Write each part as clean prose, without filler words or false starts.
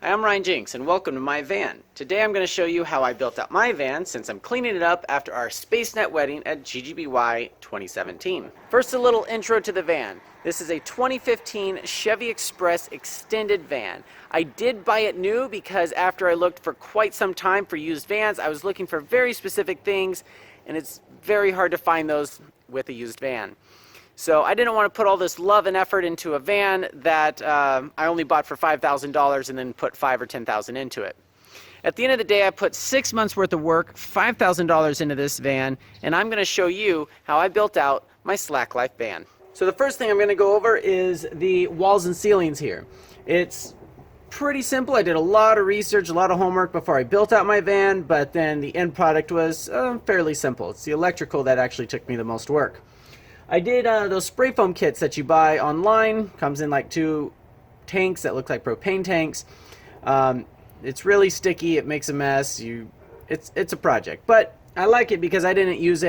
Hi, I'm Ryan Jinks and welcome to my van. Today I'm going to show you how I built out my van since I'm cleaning it up after our SpaceNet wedding at GGBY 2017. First, a little intro to the van. This is a 2015 Chevy Express extended van. I did buy it new because after I looked for quite some time for used vans, I was looking for very specific things, and it's very hard to find those with a used van. So I didn't want to put all this love and effort into a van that I only bought for $5,000 and then put $5,000 or $10,000 into it. At the end of the day, I put 6 months worth of work, $5,000 into this van, and I'm going to show you how I built out my Slack Life van. So the first thing I'm going to go over is the walls and ceilings here. It's pretty simple. I did a lot of research, a lot of homework before I built out my van, but then the end product was fairly simple. It's the electrical that actually took me the most work. I did those spray foam kits that you buy online. Comes in like 2 tanks that look like propane tanks. It's really sticky. It makes a mess. It's a project, but I like it because I didn't use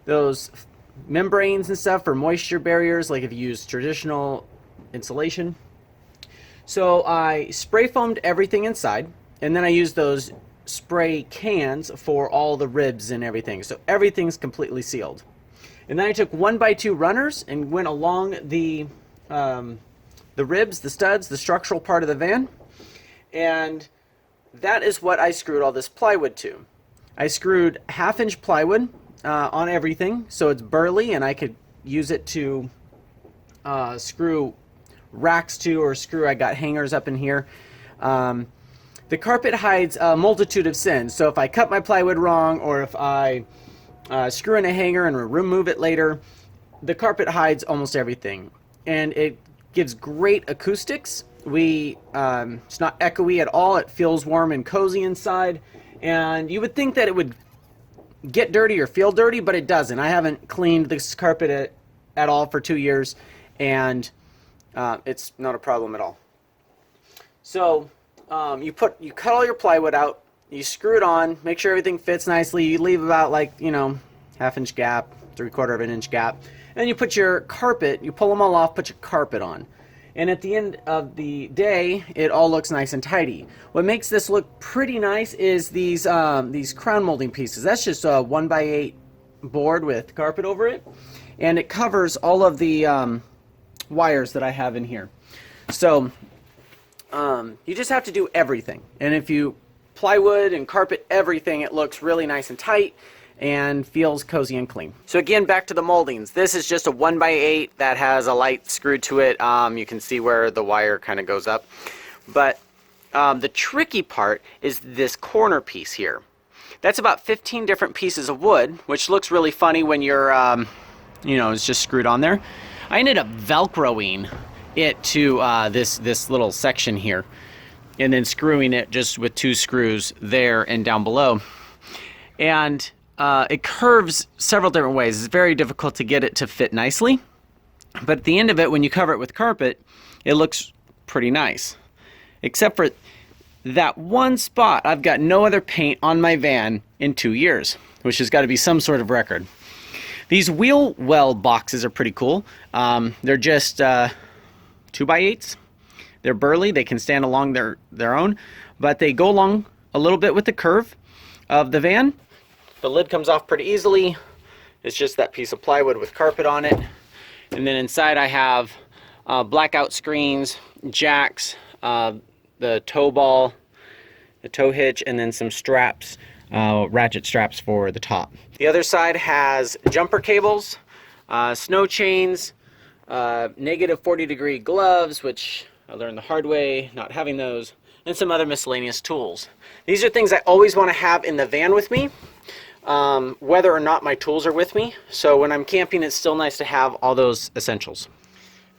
those membranes and stuff for moisture barriers like if you use traditional insulation. So I spray foamed everything inside, and then I used those spray cans for all the ribs and everything. So everything's completely sealed. And then I took 1x2 runners and went along the ribs, the studs, the structural part of the van. And that is what I screwed all this plywood to. I screwed 1/2-inch plywood on everything, so it's burly and I could use it to screw racks to, or I got hangers up in here. The carpet hides a multitude of sins, so if I cut my plywood wrong, or if I screw in a hanger and remove it later, the carpet hides almost everything, and it gives great acoustics. It's not echoey at all. It feels warm and cozy inside, and you would think that it would get dirty or feel dirty, but it doesn't. I haven't cleaned this carpet at all for 2 years, and it's not a problem at all. So you cut all your plywood out. You screw it on, make sure everything fits nicely. You leave about 1/2-inch gap, 3/4 of an inch gap. And then you put your carpet, you pull them all off, put your carpet on. And at the end of the day, it all looks nice and tidy. What makes this look pretty nice is these crown molding pieces. That's just a 1x8 board with carpet over it. And it covers all of the wires that I have in here. So you just have to do everything. And if you plywood and carpet everything, it looks really nice and tight and feels cozy and clean. So again, back to the moldings. This is just a 1x8 that has a light screwed to it. You can see where the wire kind of goes up. But the tricky part is this corner piece here. That's about 15 different pieces of wood, which looks really funny when you're, it's just screwed on there. I ended up Velcroing it to this little section here, and then screwing it just with 2 screws there and down below. And it curves several different ways. It's very difficult to get it to fit nicely. But at the end of it, when you cover it with carpet, it looks pretty nice. Except for that one spot. I've got no other paint on my van in 2 years, which has got to be some sort of record. These wheel well boxes are pretty cool. They're just 2x8s. They're burly, they can stand along their own, but they go along a little bit with the curve of the van. The lid comes off pretty easily. It's just that piece of plywood with carpet on it. And then inside I have blackout screens, jacks, the tow ball, the tow hitch, and then some straps, ratchet straps for the top. The other side has jumper cables, snow chains, negative 40-degree gloves, which I learned the hard way, not having those, and some other miscellaneous tools. These are things I always want to have in the van with me, whether or not my tools are with me. So when I'm camping, it's still nice to have all those essentials.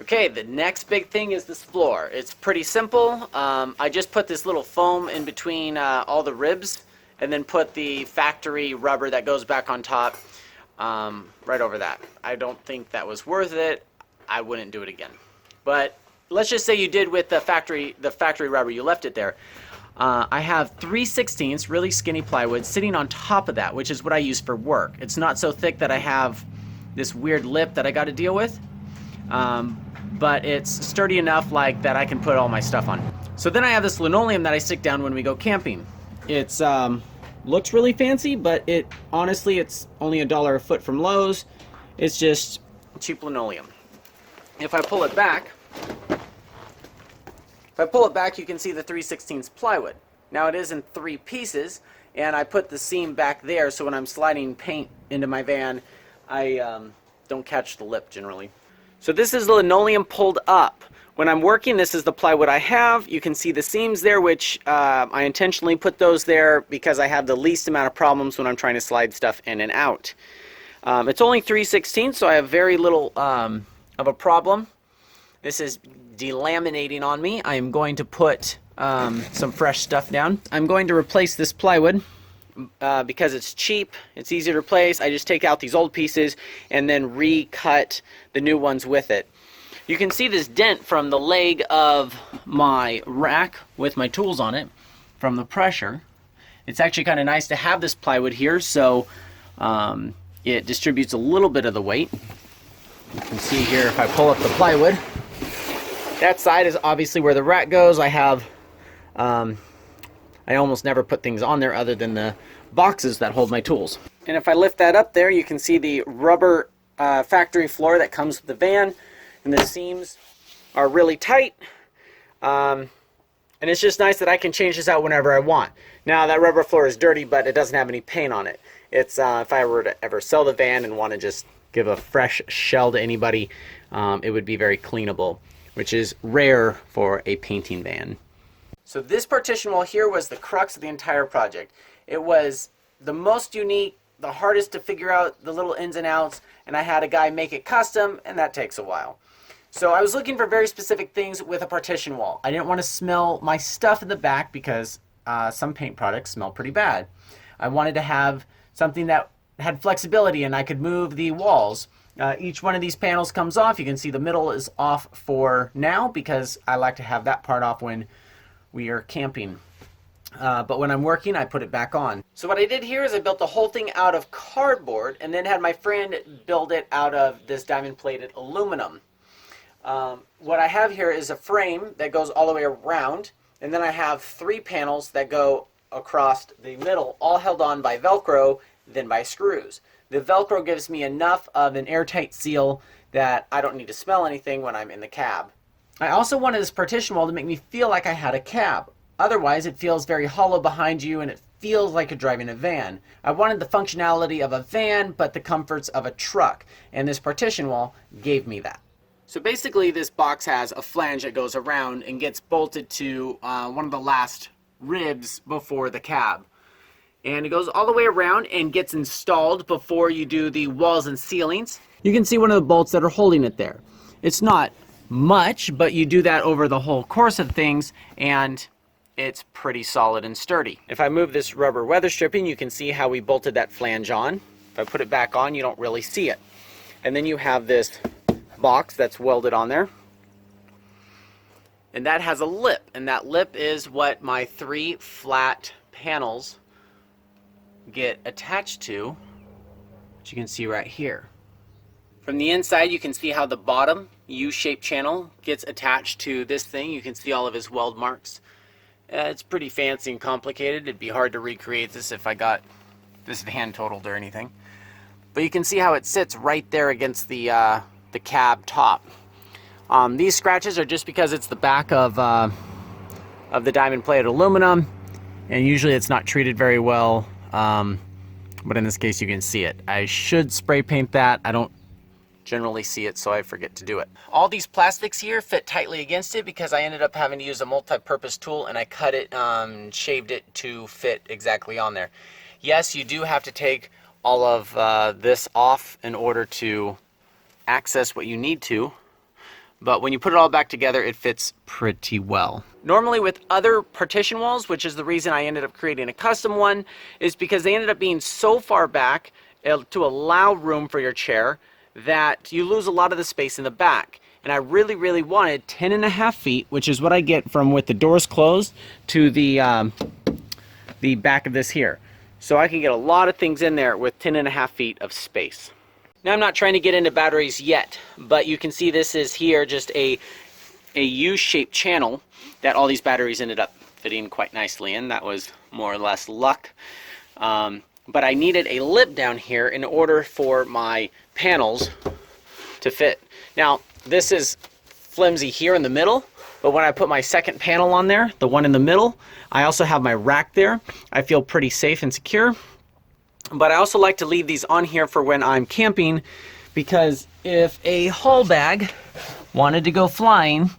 Okay, the next big thing is this floor. It's pretty simple. I just put this little foam in between all the ribs, and then put the factory rubber that goes back on top right over that. I don't think that was worth it. I wouldn't do it again. But let's just say you did with the factory rubber, you left it there. I have 3/16 really skinny plywood sitting on top of that, which is what I use for work. It's not so thick that I have this weird lip that I got to deal with. but it's sturdy enough like that I can put all my stuff on. So then I have this linoleum that I stick down when we go camping. It's looks really fancy, but honestly it's only $1 a foot from Lowe's. It's just cheap linoleum. If I pull it back, you can see the 3/16 plywood. Now it is in 3 pieces, and I put the seam back there so when I'm sliding paint into my van, I don't catch the lip generally. So this is the linoleum pulled up. When I'm working, this is the plywood I have. You can see the seams there, which I intentionally put those there because I have the least amount of problems when I'm trying to slide stuff in and out. It's only 3/16, so I have very little of a problem. This is delaminating on me. I am going to put some fresh stuff down. I'm going to replace this plywood because it's cheap, it's easy to replace. I just take out these old pieces and then recut the new ones with it. You can see this dent from the leg of my rack with my tools on it from the pressure. It's actually kind of nice to have this plywood here, so it distributes a little bit of the weight. You can see here if I pull up the plywood, that side is obviously where the rack goes. I have, I almost never put things on there other than the boxes that hold my tools. And if I lift that up there, you can see the rubber factory floor that comes with the van. And the seams are really tight, and it's just nice that I can change this out whenever I want. Now that rubber floor is dirty, but it doesn't have any paint on it. It's if I were to ever sell the van and want to just give a fresh shell to anybody, it would be very cleanable, which is rare for a painting van. So this partition wall here was the crux of the entire project. It was the most unique, the hardest to figure out the little ins and outs, and I had a guy make it custom, and that takes a while. So I was looking for very specific things with a partition wall. I didn't want to smell my stuff in the back because some paint products smell pretty bad. I wanted to have something that had flexibility and I could move the walls. Each one of these panels comes off. You can see the middle is off for now because I like to have that part off when we are camping. But when I'm working, I put it back on. So what I did here is I built the whole thing out of cardboard and then had my friend build it out of this diamond plated aluminum. What I have here is a frame that goes all the way around, and then I have 3 panels that go across the middle, all held on by Velcro, then by screws. The Velcro gives me enough of an airtight seal that I don't need to smell anything when I'm in the cab. I also wanted this partition wall to make me feel like I had a cab. Otherwise, it feels very hollow behind you and it feels like you're driving a van. I wanted the functionality of a van, but the comforts of a truck, and this partition wall gave me that. So basically this box has a flange that goes around and gets bolted to one of the last ribs before the cab. And it goes all the way around and gets installed before you do the walls and ceilings. You can see one of the bolts that are holding it there. It's not much, but you do that over the whole course of things and it's pretty solid and sturdy. If I move this rubber weather stripping, you can see how we bolted that flange on. If I put it back on, you don't really see it. And then you have this box that's welded on there, and that has a lip, and that lip is what my 3 flat panels get attached to, which you can see right here. From the inside you can see how the bottom U-shaped channel gets attached to this thing. You can see all of his weld marks. It's pretty fancy and complicated. It'd be hard to recreate this if I got this van totaled or anything, but you can see how it sits right there against the cab top. These scratches are just because it's the back of the diamond plated aluminum, and usually it's not treated very well, but in this case you can see it. I should spray paint that. I don't generally see it, so I forget to do it. All these plastics here fit tightly against it because I ended up having to use a multi-purpose tool, and I cut it, shaved it to fit exactly on there. Yes, you do have to take all of this off in order to access what you need to, but when you put it all back together, it fits pretty well. Normally with other partition walls, which is the reason I ended up creating a custom one, is because they ended up being so far back to allow room for your chair that you lose a lot of the space in the back. And I really, really wanted 10.5 feet, which is what I get from with the doors closed to the back of this here. So I can get a lot of things in there with 10.5 feet of space. Now I'm not trying to get into batteries yet, but you can see this is here just a a U-shaped channel that all these batteries ended up fitting quite nicely in. That was more or less luck. But I needed a lip down here in order for my panels to fit. Now, this is flimsy here in the middle, but when I put my second panel on there, the one in the middle, I also have my rack there. I feel pretty safe and secure. But I also like to leave these on here for when I'm camping, because if a haul bag wanted to go flying,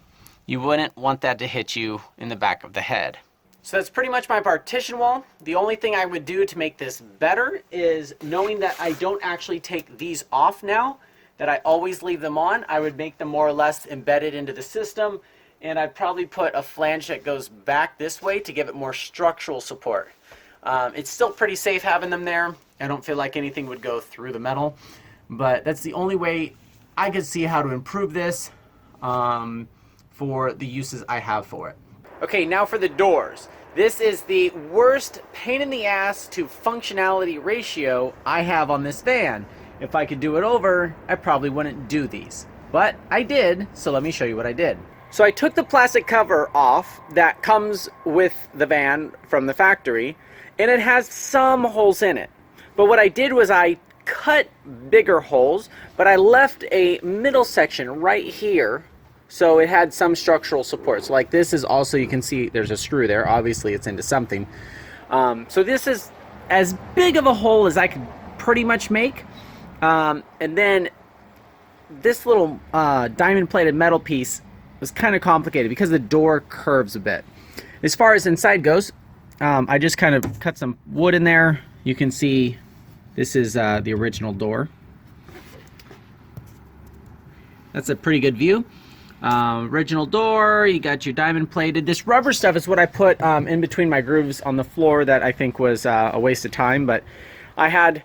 you wouldn't want that to hit you in the back of the head. So that's pretty much my partition wall. The only thing I would do to make this better is, knowing that I don't actually take these off now, that I always leave them on, I would make them more or less embedded into the system, and I'd probably put a flange that goes back this way to give it more structural support. It's still pretty safe having them there. I don't feel like anything would go through the metal, but that's the only way I could see how to improve this for the uses I have for it. Okay, now for the doors. This is the worst pain in the ass to functionality ratio I have on this van. If I could do it over, I probably wouldn't do these. But I did, so let me show you what I did. So I took the plastic cover off that comes with the van from the factory, and it has some holes in it. But what I did was I cut bigger holes, but I left a middle section right here, so it had some structural support. So like this is also, you can see there's a screw there. Obviously it's into something. So this is as big of a hole as I could pretty much make. And then this little diamond plated metal piece was kind of complicated because the door curves a bit. As far as inside goes, I just kind of cut some wood in there. You can see this is the original door. That's a pretty good view. Original door, you got your diamond plated. This rubber stuff is what I put in between my grooves on the floor that I think was a waste of time, but I had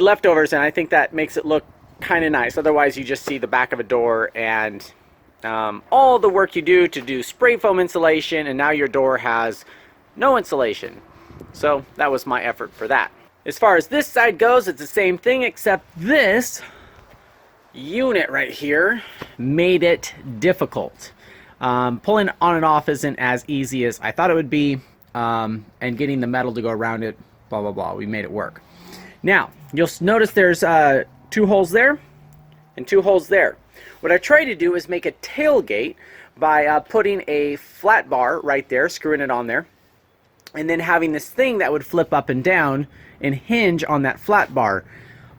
leftovers, and I think that makes it look kind of nice. Otherwise you just see the back of a door and all the work you do to do spray foam insulation, and now your door has no insulation. So that was my effort for that. As far as this side goes, it's the same thing, except this unit right here made it difficult. Pulling on and off isn't as easy as I thought it would be, and getting the metal to go around it, blah blah blah. We made it work. Now you'll notice there's 2 holes there and 2 holes there. What I tried to do is make a tailgate by putting a flat bar right there, screwing it on there, and then having this thing that would flip up and down and hinge on that flat bar.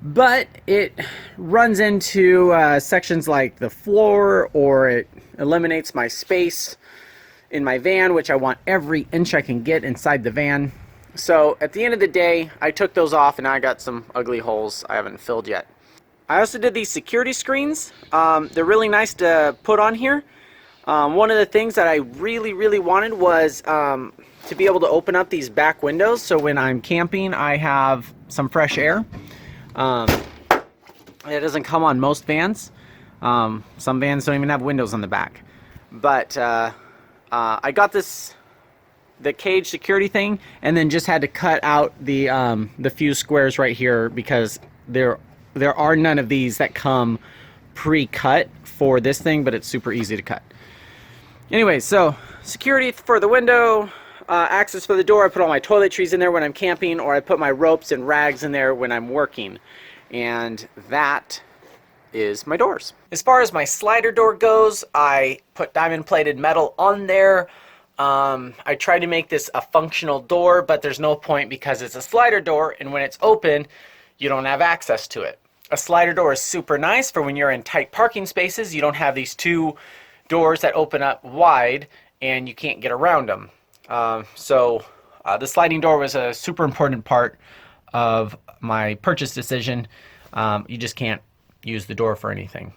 But it runs into sections like the floor, or it eliminates my space in my van, which I want every inch I can get inside the van. So at the end of the day, I took those off, and now I got some ugly holes I haven't filled yet. I also did these security screens. They're really nice to put on here. One of the things that I really wanted was to be able to open up these back windows, so when I'm camping I have some fresh air. It doesn't come on most vans. Some vans don't even have windows on the back. But I got the cage security thing, and then just had to cut out the few squares right here, because there are none of these that come pre-cut for this thing, but it's super easy to cut. Anyway, so security for the window, access for the door. I put all my toiletries in there when I'm camping, or I put my ropes and rags in there when I'm working. And that is my doors. As far as my slider door goes, I put diamond plated metal on there. I tried to make this a functional door, but there's no point because it's a slider door, and when it's open, you don't have access to it. A slider door is super nice for when you're in tight parking spaces. You don't have these 2 doors that open up wide and you can't get around them. So the sliding door was a super important part of my purchase decision. You just can't use the door for anything.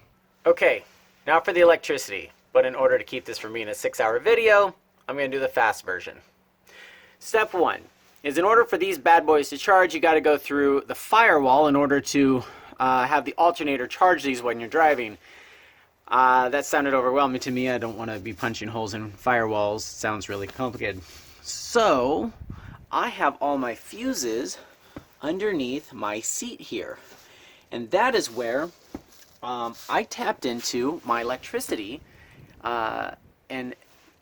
Okay, now for the electricity. But in order to keep this from being a 6-hour video, I'm going to do the fast version. Step 1 is, in order for these bad boys to charge, you got to go through the firewall in order to have the alternator charge these when you're driving. That sounded overwhelming to me. I don't want to be punching holes in firewalls. Sounds really complicated. So I have all my fuses underneath my seat here, and that is where I tapped into my electricity and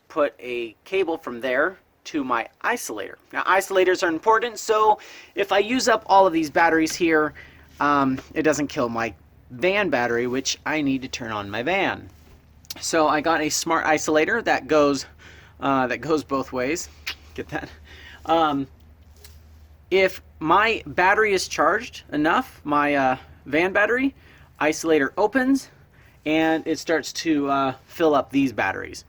put a cable from there to my isolator. Now isolators are important, so if I use up all of these batteries here, it doesn't kill my van battery, which I need to turn on my van. So I got a smart isolator that goes both ways. Get that? If my battery is charged enough, my van battery, isolator opens and it starts to fill up these batteries.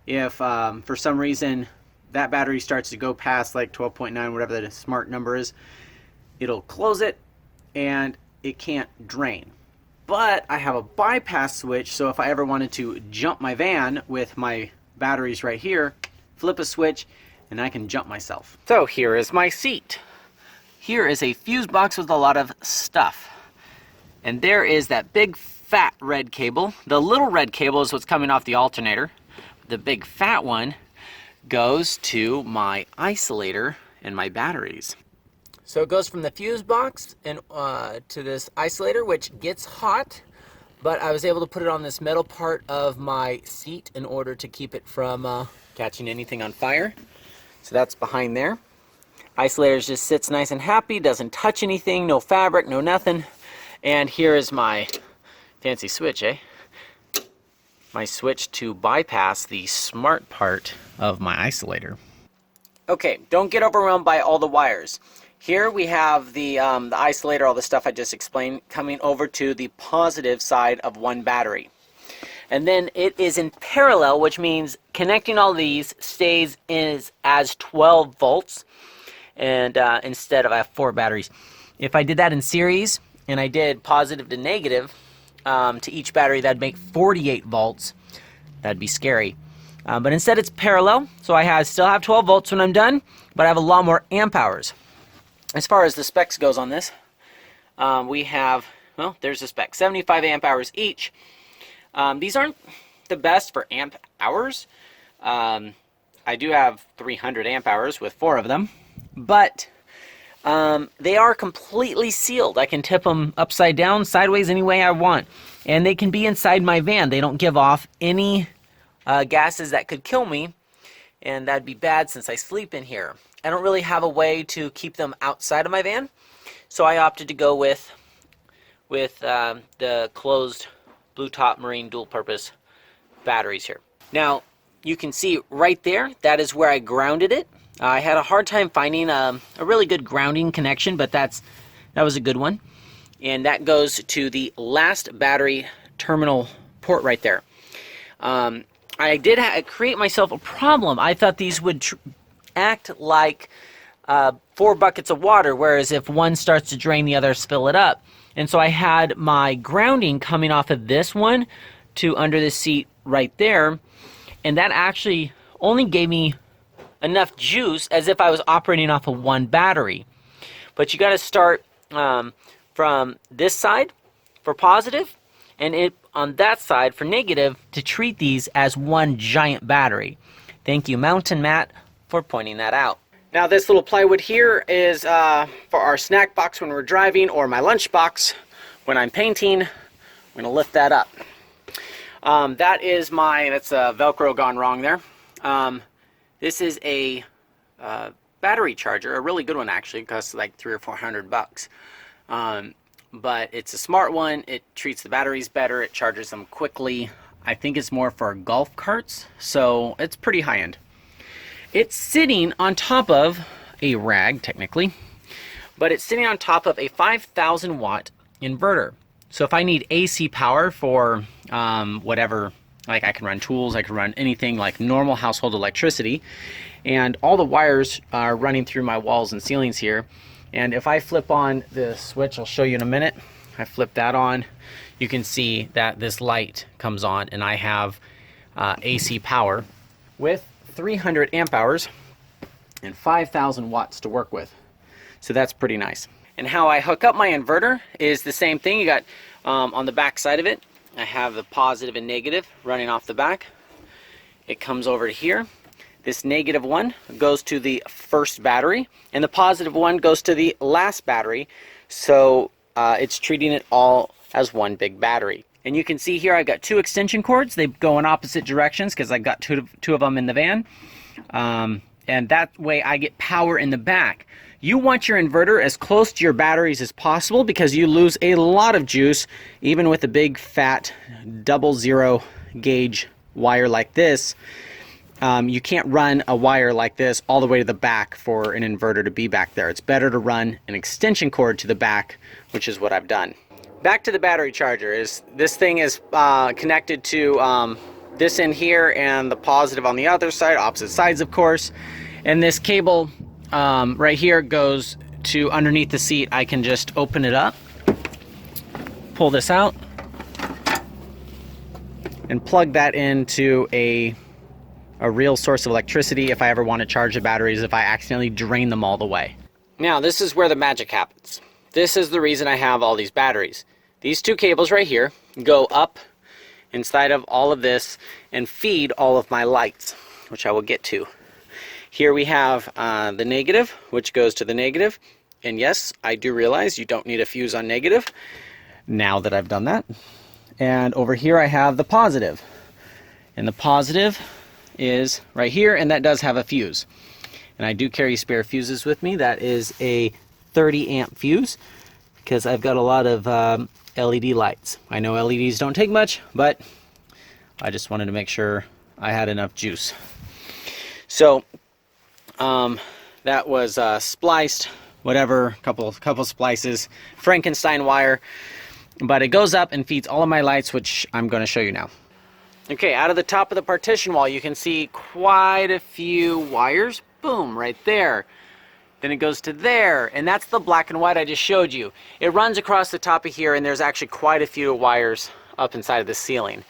If for some reason that battery starts to go past like 12.9, whatever the smart number is, it'll close it and it can't drain. But I have a bypass switch, so if I ever wanted to jump my van with my batteries right here, flip a switch and I can jump myself. So here is my seat. Here is a fuse box with a lot of stuff. And there is that big fat red cable. The little red cable is what's coming off the alternator. The big fat one goes to my isolator and my batteries. So it goes from the fuse box and to this isolator, which gets hot, but I was able to put it on this metal part of my seat in order to keep it from catching anything on fire. So that's behind there. Isolator just sits nice and happy, doesn't touch anything, no fabric, no nothing. And here is my fancy switch, my switch to bypass the smart part of my isolator. Okay, don't get overwhelmed by all the wires. Here we have the isolator, all the stuff I just explained, coming over to the positive side of one battery. And then it is in parallel, which means connecting all these stays as 12 volts. And instead of, I have 4 batteries. If I did that in series, and I did positive to negative to each battery, that'd make 48 volts. That'd be scary. But instead it's parallel, so I still have 12 volts when I'm done, but I have a lot more amp hours. As far as the specs goes on this, we have, well, there's the spec, 75 amp hours each. These aren't the best for amp hours. I do have 300 amp hours with 4 of them, but they are completely sealed. I can tip them upside down, sideways, any way I want. And they can be inside my van. They don't give off any gases that could kill me, and that'd be bad since I sleep in here. I don't really have a way to keep them outside of my van, so I opted to go with the closed blue top marine dual purpose batteries here. Now you can see right there, that is where I grounded it. I had a hard time finding a really good grounding connection, but that was a good one. And that goes to the last battery terminal port right there. I did create myself a problem. I thought these would act like 4 buckets of water, whereas if one starts to drain, the others fill it up. And so I had my grounding coming off of this one to under the seat right there, and that actually only gave me enough juice as if I was operating off of 1 battery. But you got to start from this side for positive, and on that side for negative, to treat these as 1 giant battery. Thank you, Mountain Matt, for pointing that out. Now this little plywood here is for our snack box when we're driving, or my lunch box when I'm painting. I'm going to lift that up. That's Velcro gone wrong there. This is a battery charger, a really good one actually. It costs like $300 or $400. But it's a smart one. It treats the batteries better. It charges them quickly. I think it's more for golf carts, so it's pretty high end. It's sitting on top of a rag, technically, but it's sitting on top of a 5,000 watt inverter. So if I need AC power for whatever, like I can run tools, I can run anything like normal household electricity, and all the wires are running through my walls and ceilings here. And if I flip on the switch, I'll show you in a minute, I flip that on, you can see that this light comes on, and I have AC power with 300 amp hours and 5,000 watts to work with. So that's pretty nice. And how I hook up my inverter is the same thing. You got on the back side of it, I have the positive and negative running off the back. It comes over to here. This negative one goes to the first battery, and the positive one goes to the last battery. So it's treating it all as 1 big battery. And you can see here I've got 2 extension cords. They go in opposite directions because I've got two of them in the van. And that way I get power in the back. You want your inverter as close to your batteries as possible because you lose a lot of juice even with a big fat 00 gauge wire like this. You can't run a wire like this all the way to the back for an inverter to be back there. It's better to run an extension cord to the back, which is what I've done. Back to the battery charger. This thing is connected to this in here and the positive on the other side, opposite sides of course. And this cable right here goes to underneath the seat. I can just open it up, pull this out, and plug that into a real source of electricity if I ever want to charge the batteries, if I accidentally drain them all the way. Now this is where the magic happens. This is the reason I have all these batteries. These 2 cables right here go up inside of all of this and feed all of my lights, which I will get to. Here we have the negative, which goes to the negative. And yes, I do realize you don't need a fuse on negative now that I've done that. And over here I have the positive. And the positive is right here, and that does have a fuse. And I do carry spare fuses with me. That is a 30 amp fuse because I've got a lot of LED lights. I know LEDs don't take much, but I just wanted to make sure I had enough juice. So that was spliced, whatever, couple splices, Frankenstein wire, but it goes up and feeds all of my lights, which I'm going to show you now. Okay, out of the top of the partition wall, you can see quite a few wires. Boom, right there. Then it goes to there, and that's the black and white I just showed you. It runs across the top of here, and there's actually quite a few wires up inside of the ceiling.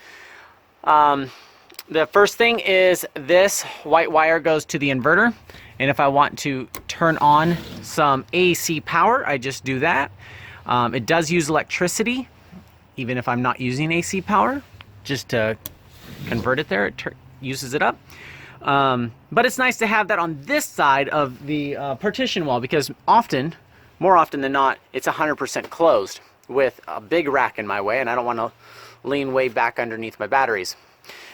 The first thing is this white wire goes to the inverter, and if I want to turn on some AC power, I just do that. It does use electricity, even if I'm not using AC power, just to convert it there, it uses it up. But it's nice to have that on this side of the partition wall because more often than not, it's 100% closed with a big rack in my way, and I don't want to lean way back underneath my batteries.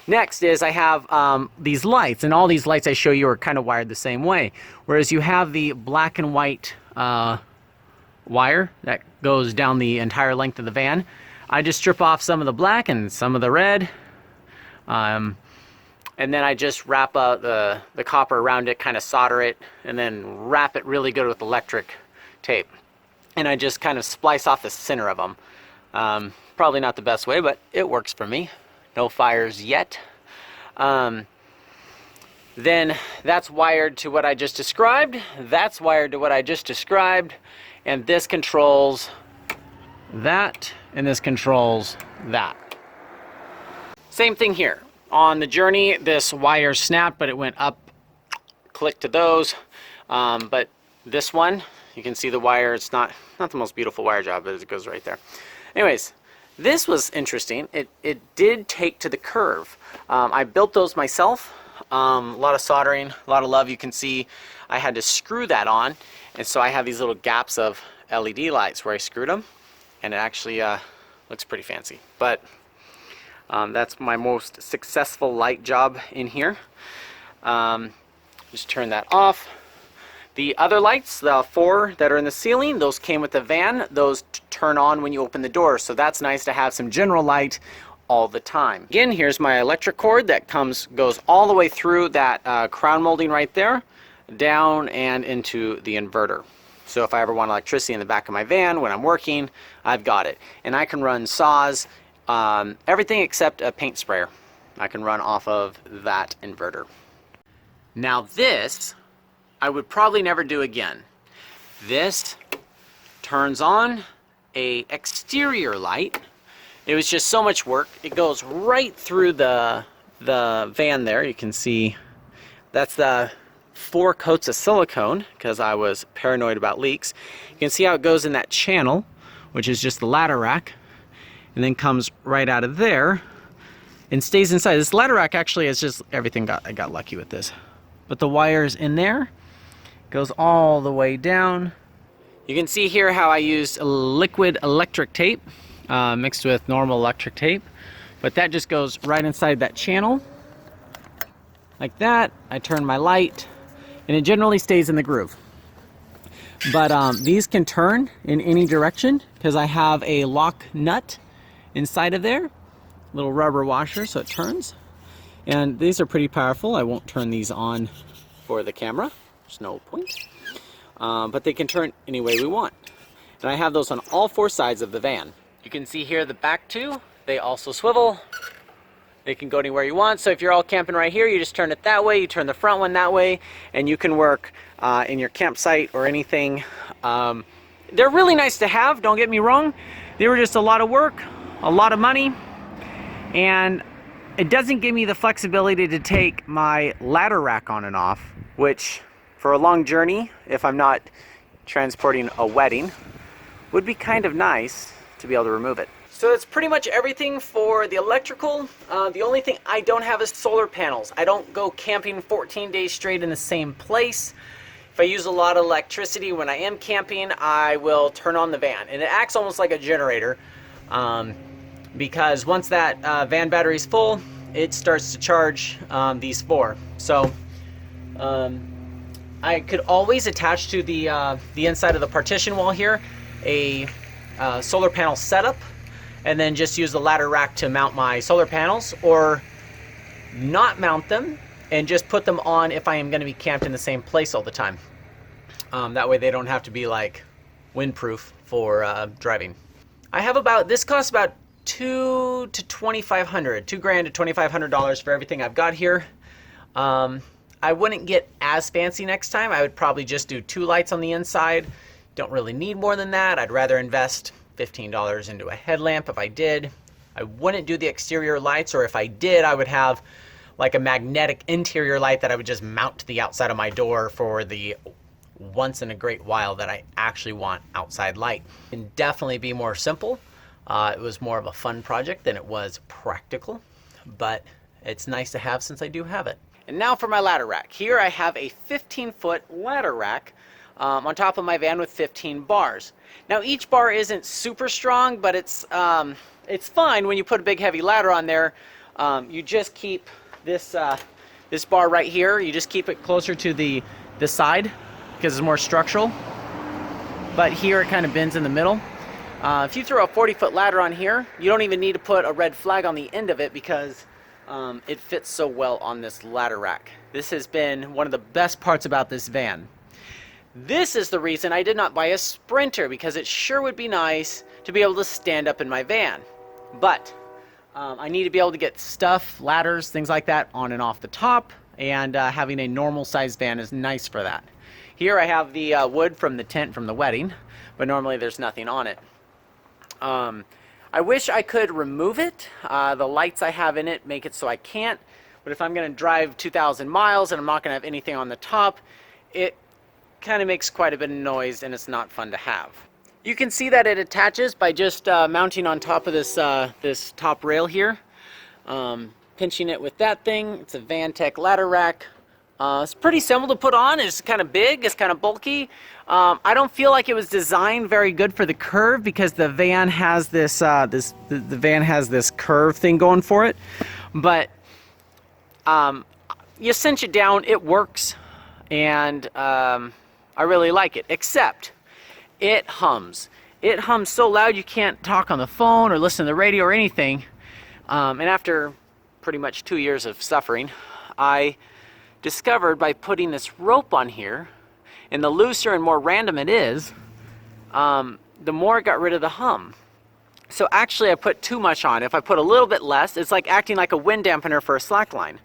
Next is I have these lights, and all these lights I show you are kind of wired the same way. Whereas you have the black and white wire that goes down the entire length of the van. I just strip off some of the black and some of the red. And then I just wrap the copper around it, kind of solder it, and then wrap it really good with electric tape. And I just kind of splice off the center of them. Probably not the best way, but it works for me. No fires yet. Then that's wired to what I just described. That's wired to what I just described. And this controls that, and this controls that. Same thing here. On the journey, this wire snapped, but it went up, click to those. But this one, you can see the wire, it's not the most beautiful wire job, but it goes right there. Anyways, this was interesting. It did take to the curve. I built those myself. A lot of soldering, a lot of love. You can see I had to screw that on, and so I have these little gaps of LED lights where I screwed them, and it actually looks pretty fancy. But that's my most successful light job in here. Just turn that off. The other lights, the 4 that are in the ceiling, those came with the van. Those turn on when you open the door, so that's nice to have some general light all the time. Again, here's my electric cord that goes all the way through that crown molding right there, down and into the inverter. So if I ever want electricity in the back of my van when I'm working, I've got it. And I can run saws, everything except a paint sprayer. I can run off of that inverter. Now this, I would probably never do again. This turns on a exterior light. It was just so much work. It goes right through the van there. You can see that's the 4 coats of silicone because I was paranoid about leaks. You can see how it goes in that channel, which is just the ladder rack, and then comes right out of there and stays inside. This ladder rack actually is just everything. I got lucky with this. But the wires in there goes all the way down. You can see here how I used liquid electric tape mixed with normal electric tape. But that just goes right inside that channel. Like that. I turn my light, and it generally stays in the groove. But these can turn in any direction because I have a lock nut inside of there. Little rubber washer so it turns. And these are pretty powerful. I won't turn these on for the camera. There's no point. But they can turn any way we want. And I have those on all four sides of the van. You can see here the back two. They also swivel. They can go anywhere you want. So if you're all camping right here, you just turn it that way. You turn the front one that way. And you can work in your campsite or anything. They're really nice to have, don't get me wrong. They were just a lot of work, a lot of money. And it doesn't give me the flexibility to take my ladder rack on and off, which for a long journey, if I'm not transporting a wedding, would be kind of nice to be able to remove it. So that's pretty much everything for the electrical. The only thing I don't have is solar panels. I don't go camping 14 days straight in the same place. If I use a lot of electricity when I am camping, I will turn on the van. And it acts almost like a generator because once that van battery is full, it starts to charge these four. So I could always attach to the inside of the partition wall here a solar panel setup, and then just use the ladder rack to mount my solar panels, or not mount them and just put them on if I am going to be camped in the same place all the time. That way they don't have to be like windproof for driving. I have this costs about $2,000 to $2,500 to $2,500 for everything I've got here. I wouldn't get as fancy next time. I would probably just do 2 lights on the inside. Don't really need more than that. I'd rather invest $15 into a headlamp if I did. I wouldn't do the exterior lights, or if I did, I would have like a magnetic interior light that I would just mount to the outside of my door for the once in a great while that I actually want outside light. It can definitely be more simple. It was more of a fun project than it was practical, but it's nice to have since I do have it. And now for my ladder rack. Here I have a 15-foot ladder rack on top of my van with 15 bars. Now each bar isn't super strong, but it's fine when you put a big heavy ladder on there. You just keep this bar right here, you just keep it closer to the side because it's more structural. But here it kind of bends in the middle. If you throw a 40-foot ladder on here, you don't even need to put a red flag on the end of it because it fits so well on this ladder rack. This has been one of the best parts about this van. This is the reason I did not buy a Sprinter, because it sure would be nice to be able to stand up in my van. But I need to be able to get stuff, ladders, things like that on and off the top, and having a normal sized van is nice for that. Here I have the wood from the tent from the wedding, but normally there's nothing on it. I wish I could remove it. The lights I have in it make it so I can't, but if I'm going to drive 2,000 miles and I'm not going to have anything on the top, it kind of makes quite a bit of noise and it's not fun to have. You can see that it attaches by just mounting on top of this this top rail here, pinching it with that thing. It's a Vantech ladder rack. It's pretty simple to put on. It's kind of big, it's kind of bulky. I don't feel like it was designed very good for the curve because the van has this the van has this curve thing going for it. But you cinch it down, it works, and I really like it, except it hums. It hums so loud you can't talk on the phone or listen to the radio or anything. And after pretty much 2 years of suffering, I discovered by putting this rope on here, and the looser and more random it is, the more it got rid of the hum. So actually I put too much on. If I put a little bit less, it's like acting like a wind dampener for a slack line.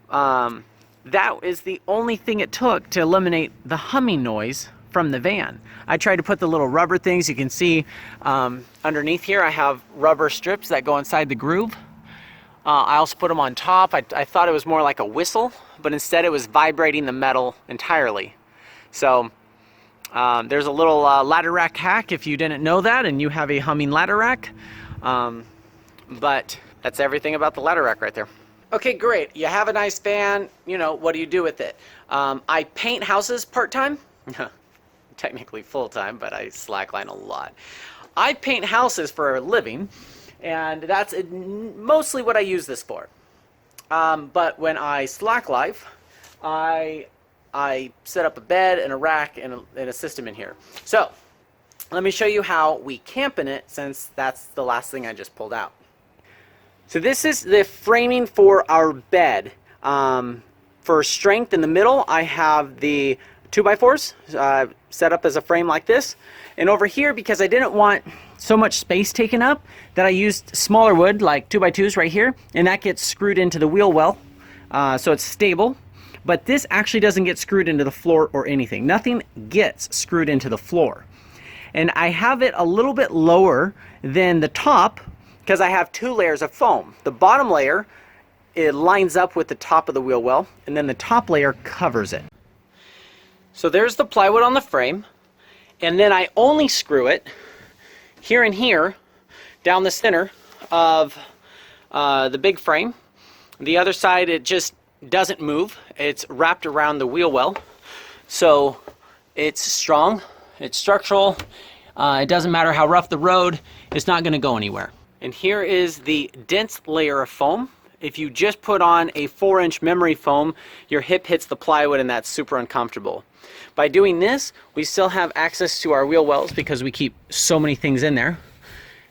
That is the only thing it took to eliminate the humming noise from the van. I tried to put the little rubber things. You can see underneath here I have rubber strips that go inside the groove. I also put them on top. I thought it was more like a whistle, but instead it was vibrating the metal entirely. So there's a little ladder rack hack if you didn't know that and you have a humming ladder rack. But that's everything about the ladder rack right there. Okay, great. You have a nice van, you know, what do you do with it? I paint houses part-time. Technically full-time, but I slackline a lot. I paint houses for a living, and that's mostly what I use this for. But when I slack life, I set up a bed and a rack and a system in here. So let me show you how we camp in it, since that's the last thing I just pulled out. So this is the framing for our bed. For strength in the middle, I have the 2x4s set up as a frame like this. And over here, because I didn't want so much space taken up, that I used smaller wood like 2x2s right here, and that gets screwed into the wheel well, so it's stable. But this actually doesn't get screwed into the floor or anything. Nothing gets screwed into the floor. And I have it a little bit lower than the top because I have 2 layers of foam. The bottom layer, it lines up with the top of the wheel well, and then the top layer covers it. So there's the plywood on the frame, and then I only screw it here and here down the center of the big frame. The other side, it just doesn't move. It's wrapped around the wheel well, so it's strong, it's structural. It doesn't matter how rough the road, it's not going to go anywhere. And here is the dense layer of foam. If you just put on a 4-inch memory foam, your hip hits the plywood and that's super uncomfortable. By doing this, we still have access to our wheel wells because we keep so many things in there.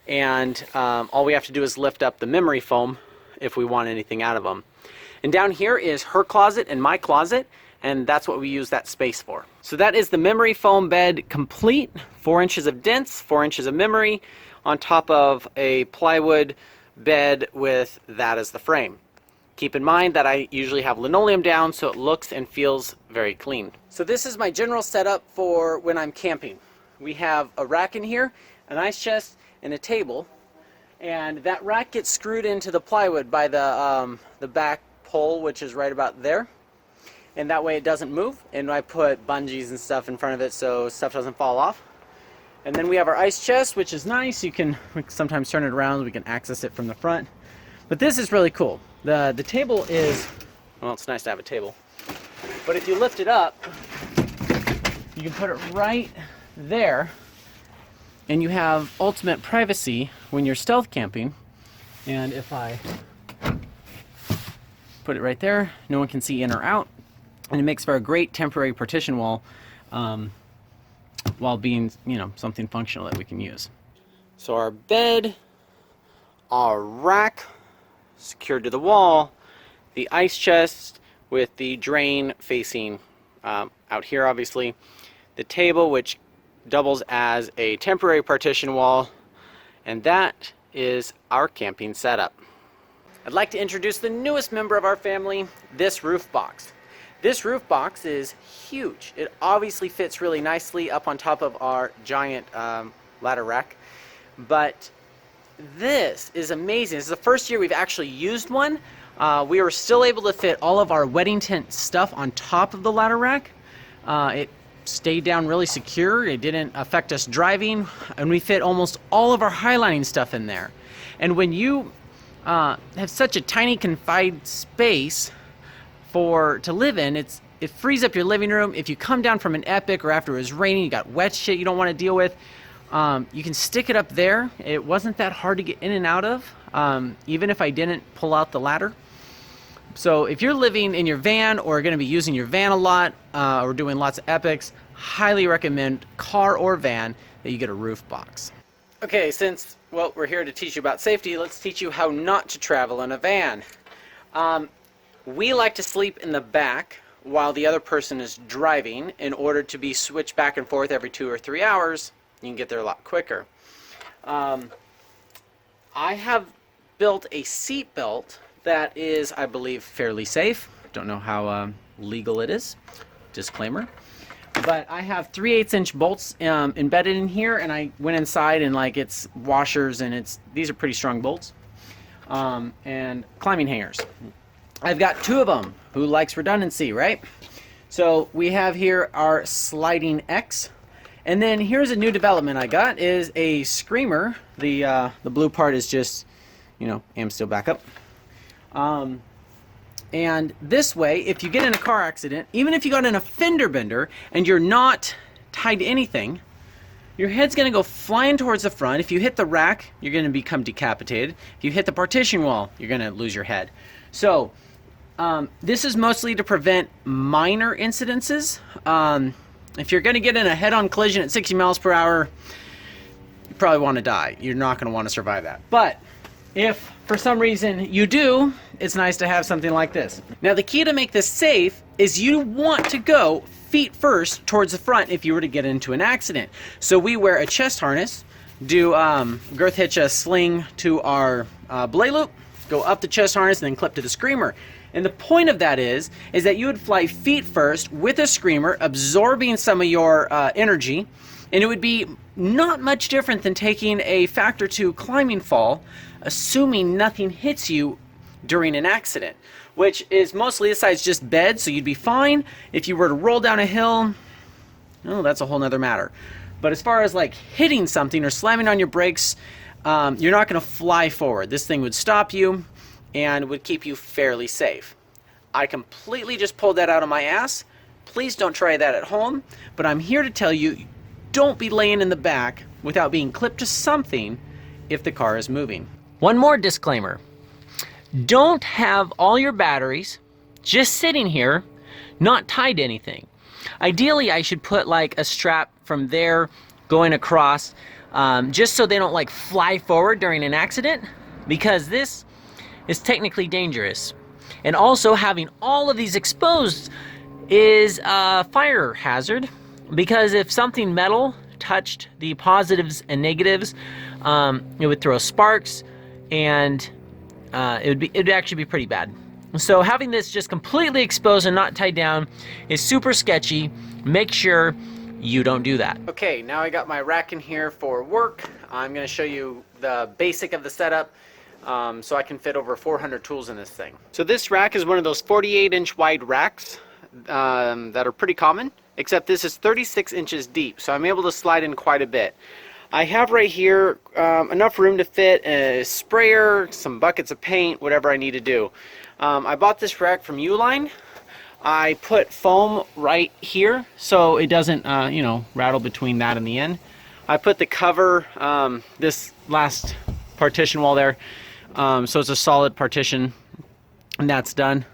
And all we have to do is lift up the memory foam if we want anything out of them. And down here is her closet and my closet, and that's what we use that space for. So that is the memory foam bed complete. 4 inches of dense, 4 inches of memory on top of a plywood bed with that as the frame. Keep in mind that I usually have linoleum down so it looks and feels very clean. So this is my general setup for when I'm camping. We have a rack in here, an ice chest, and a table. And that rack gets screwed into the plywood by the back pole, which is right about there. And that way it doesn't move. And I put bungees and stuff in front of it so stuff doesn't fall off. And then we have our ice chest, which is nice. We can sometimes turn it around. We can access it from the front. But this is really cool. The table is, well, it's nice to have a table. But if you lift it up, you can put it right there. And you have ultimate privacy when you're stealth camping. And if I put it right there, no one can see in or out. And it makes for a great temporary partition wall while being, something functional that we can use. So our bed, our rack secured to the wall, the ice chest with the drain facing out here obviously, the table which doubles as a temporary partition wall, and that is our camping setup. I'd like to introduce the newest member of our family, this roof box. This roof box is huge. It obviously fits really nicely up on top of our giant ladder rack, but this is amazing. This is the first year we've actually used one. We were still able to fit all of our wedding tent stuff on top of the ladder rack. It stayed down really secure. It didn't affect us driving, and we fit almost all of our highlighting stuff in there. And when you have such a tiny confined space to live in, it frees up your living room. If you come down from an epic or after it was raining, you got wet shit you don't want to deal with, you can stick it up there. It wasn't that hard to get in and out of, even if I didn't pull out the ladder. So if you're living in your van or going to be using your van a lot or doing lots of epics, highly recommend, car or van, that you get a roof box. Okay, since, well, we're here to teach you about safety, let's teach you how not to travel in a van. We like to sleep in the back while the other person is driving in order to be switched back and forth every 2 or 3 hours. You can get there a lot quicker. I have built a seat belt that is, I believe, fairly safe. Don't know how legal it is. Disclaimer. But I have 3/8-inch bolts embedded in here, and I went inside and it's washers, and these are pretty strong bolts, and climbing hangers. I've got 2 of them. Who likes redundancy, right? So we have here our sliding X. And then here's a new development I got, is a screamer. The blue part is just, am still back up. And this way, if you get in a car accident, even if you got in a fender bender and you're not tied to anything, your head's going to go flying towards the front. If you hit the rack, you're going to become decapitated. If you hit the partition wall, you're going to lose your head. So this is mostly to prevent minor incidences. If you're going to get in a head-on collision at 60 miles per hour, you probably want to die. You're not going to want to survive that. But if for some reason you do, it's nice to have something like this. Now the key to make this safe is you want to go feet first towards the front if you were to get into an accident. So we wear a chest harness, do girth hitch a sling to our belay loop, go up the chest harness and then clip to the screamer. And the point of that is that you would fly feet first with a screamer, absorbing some of your energy, and it would be not much different than taking a factor 2 climbing fall, assuming nothing hits you during an accident, which is mostly the size just bed, so you'd be fine. If you were to roll down a hill, oh, that's a whole nother matter. But as far as like hitting something or slamming on your brakes, you're not going to fly forward. This thing would stop you and would keep you fairly safe. I completely just pulled that out of my ass. Please don't try that at home, but I'm here to tell you, don't be laying in the back without being clipped to something if the car is moving. One more disclaimer. Don't have all your batteries just sitting here, not tied to anything. Ideally, I should put like a strap from there going across, just so they don't like fly forward during an accident, because this is technically dangerous. And also having all of these exposed is a fire hazard, because if something metal touched the positives and negatives, it would throw sparks, and it would actually be pretty bad. So having this just completely exposed and not tied down is super sketchy. Make sure you don't do that. Okay, now I got my rack in here for work. I'm going to show you the basic of the setup. So I can fit over 400 tools in this thing. So this rack is one of those 48-inch wide racks that are pretty common, except this is 36 inches deep, so I'm able to slide in quite a bit. I have right here enough room to fit a sprayer, some buckets of paint, whatever I need to do. I bought this rack from Uline. I put foam right here so it doesn't you know, rattle between that and the end. I put the cover, this last partition wall there, so it's a solid partition, and that's done.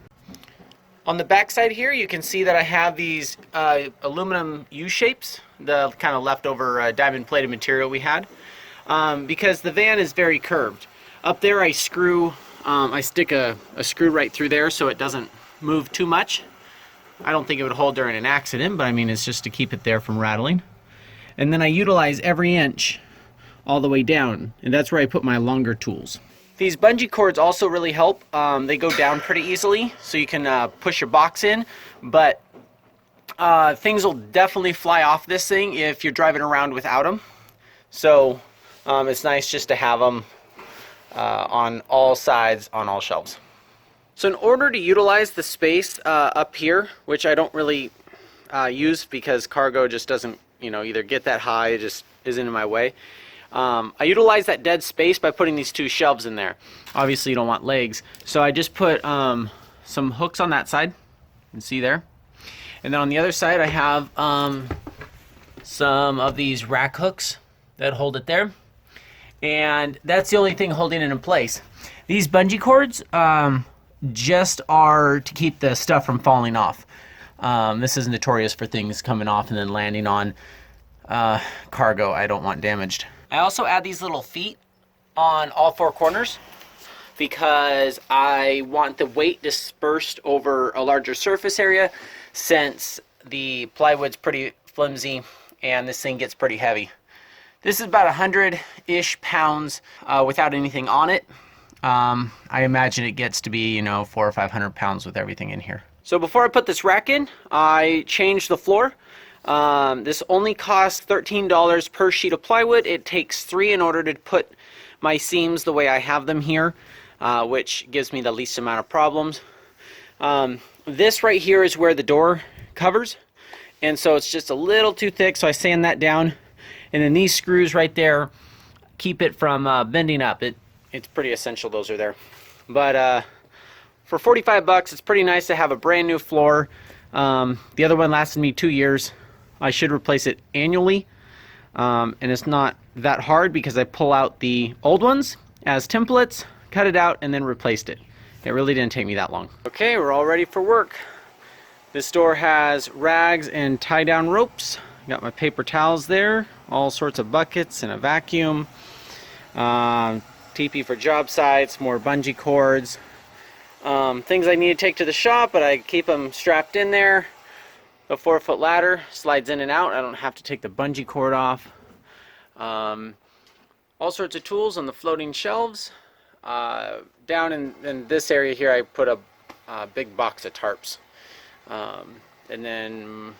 On the back side here, you can see that I have these aluminum U-shapes, the kind of leftover diamond plated material we had, because the van is very curved. Up there I stick a screw right through there so it doesn't move too much. I don't think it would hold during an accident, but I mean, it's just to keep it there from rattling. And then I utilize every inch all the way down, and that's where I put my longer tools. These bungee cords also really help. They go down pretty easily, so you can push your box in, but things will definitely fly off this thing if you're driving around without them. So it's nice just to have them on all sides, on all shelves. So in order to utilize the space up here, which I don't really use because cargo just doesn't, you know, either get that high, it just isn't in my way. I utilize that dead space by putting these two shelves in there. Obviously you don't want legs, so I just put some hooks on that side, you can see there. And then on the other side I have some of these rack hooks that hold it there. And that's the only thing holding it in place. These bungee cords just are to keep the stuff from falling off. This is notorious for things coming off and then landing on cargo I don't want damaged. I also add these little feet on all four corners because I want the weight dispersed over a larger surface area, since the plywood's pretty flimsy and this thing gets pretty heavy. This is about 100-ish pounds without anything on it. I imagine it gets to be, you know, 400 or 500 pounds with everything in here. So before I put this rack in, I changed the floor. This only costs $13 per sheet of plywood. It takes 3 in order to put my seams the way I have them here, which gives me the least amount of problems. This right here is where the door covers, and so it's just a little too thick, so I sand that down. And then these screws right there keep it from bending up. It's pretty essential those are there. But for 45 bucks, it's pretty nice to have a brand new floor. The other one lasted me 2 years. I should replace it annually. and it's not that hard because I pull out the old ones as templates, cut it out, and then replaced it. It really didn't take me that long. Okay, we're all ready for work. This store has rags and tie-down ropes. Got my paper towels there, all sorts of buckets and a vacuum. TP for job sites, more bungee cords. Things I need to take to the shop, but I keep them strapped in there. A 4-foot ladder slides in and out. I don't have to take the bungee cord off. All sorts of tools on the floating shelves. Down in this area here, I put a big box of tarps. And then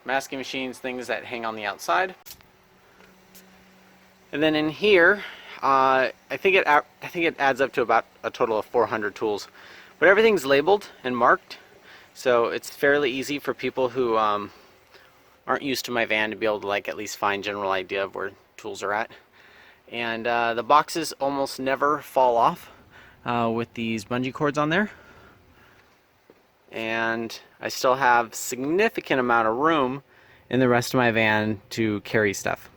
masking machines, things that hang on the outside. And then in here, I think it adds up to about a total of 400 tools. But everything's labeled and marked, so it's fairly easy for people who aren't used to my van to be able to at least find general idea of where tools are at. And the boxes almost never fall off with these bungee cords on there. And I still have significant amount of room in the rest of my van to carry stuff.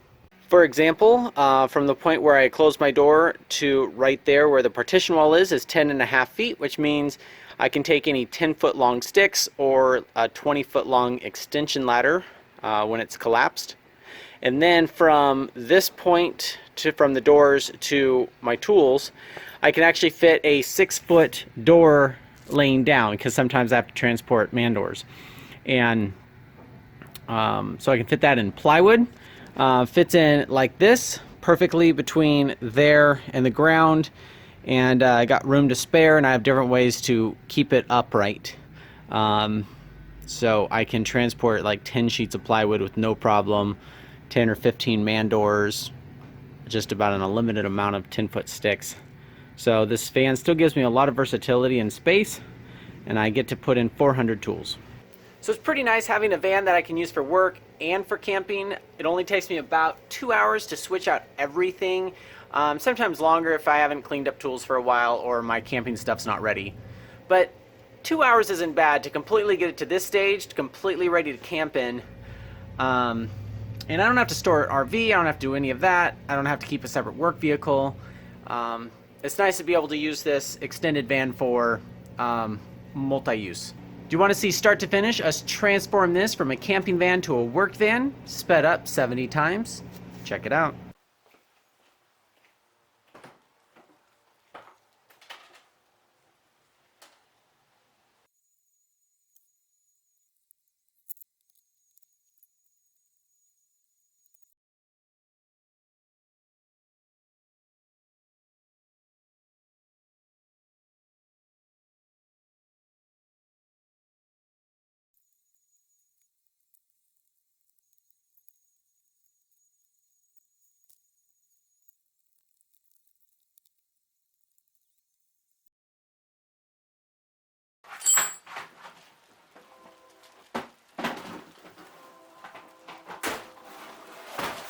For example, from the point where I closed my door to right there where the partition wall is 10.5 feet, which means I can take any 10-foot long sticks or a 20-foot long extension ladder when it's collapsed. And then from this point from the doors to my tools, I can actually fit a 6-foot door laying down, because sometimes I have to transport man doors. And so I can fit that in plywood. Fits in like this, perfectly between there and the ground, and I got room to spare, and I have different ways to keep it upright. So I can transport like 10 sheets of plywood with no problem, 10 or 15 man doors, just about an unlimited amount of 10-foot sticks. So this van still gives me a lot of versatility and space, and I get to put in 400 tools. So it's pretty nice having a van that I can use for work and for camping. It only takes me about 2 hours to switch out everything, sometimes longer if I haven't cleaned up tools for a while or my camping stuff's not ready. But 2 hours isn't bad to completely get it to this stage, to completely ready to camp in. And I don't have to store an RV, I don't have to do any of that, I don't have to keep a separate work vehicle. It's nice to be able to use this extended van for multi-use. Do you want to see start to finish us transform this from a camping van to a work van, sped up 70 times? Check it out.